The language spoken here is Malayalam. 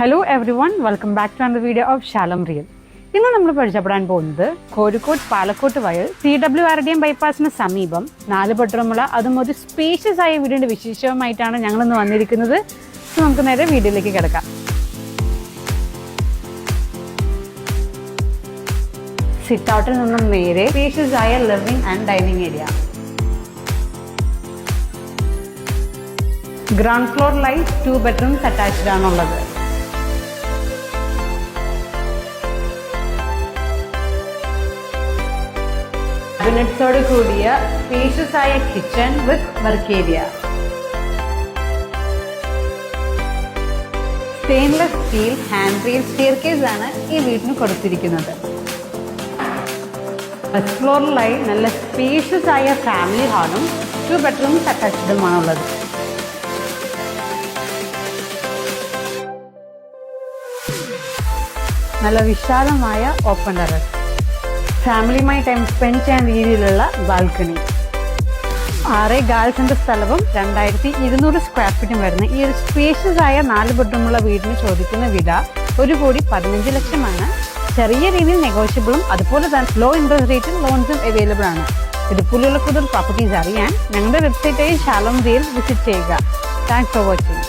Hello everyone, welcome back to another video of Shalom Real. ഇന്ന് നമ്മൾ പരിചയപ്പെടാൻ പോകുന്നത് കോഴിക്കോട് പാലക്കോട്ട് വയൽ CWRDM ബൈപ്പാസിന് സമീപം 4 ബെഡ്റൂമുള്ള അതും ഒരു സ്പേഷ്യസ് ആയ വീടിന്റെ വിശേഷവുമായിട്ടാണ് ഞങ്ങൾ ഇന്ന് വന്നിരിക്കുന്നത്. സോ നമുക്ക് നേരെ വീഡിയോയിലേക്ക് കിടക്കാം. സിറ്റ് ഔട്ടിൽ നിന്നും നേരെ സ്പേഷ്യസ് ആയ living and dining area. Ground ഫ്ലോറിലായി 2 ബെഡ്റൂംസ് അറ്റാച്ച്ഡ് ആണുള്ളത്. യൂണിറ്റ്സോട് കൂടിയ സ്പേഷ്യസ് ആയ kitchen with work area. Stainless steel hand rail staircase ആണ് ഈ വീടിന് കൊടുത്തിരിക്കുന്നത്. ഫസ്റ്റ് ഫ്ലോറിലായി നല്ല സ്പേഷ്യസ് ആയ ഫാമിലി ഹാളും 2 ബെഡ്റൂംസ് അറ്റാച്ച്ഡുമാണുള്ളത്. നല്ല വിശാലമായ ഓപ്പൺ ടെറസ്, ഫാമിലിയുമായി ടൈം സ്പെൻഡ് ചെയ്യാൻ രീതിയിലുള്ള ബാൽക്കണി, 6 ഗാൾസിന്റെ സ്ഥലവും 2200 സ്ക്വയർ ഫീറ്റും വരുന്ന ഈ ഒരു സ്പേഷ്യസ് ആയ 4 ബെഡ്റൂമുള്ള വീടിന് ചോദിക്കുന്ന വില 1,15 ലക്ഷമാണ്. ചെറിയ രീതിയിൽ നെഗോഷ്യബിളും അതുപോലെ തന്നെ ലോ ഇൻട്രസ്റ്റ് റേറ്റിൽ ലോൺസും അവൈലബിൾ ആണ്. ഇതുപോലുള്ള കൂടുതൽ പ്രോപ്പർട്ടീസ് അറിയാൻ ഞങ്ങളുടെ വെബ്സൈറ്റായി ഷാലോം റിയൽ വിസിറ്റ് ചെയ്യുക. Thanks for watching.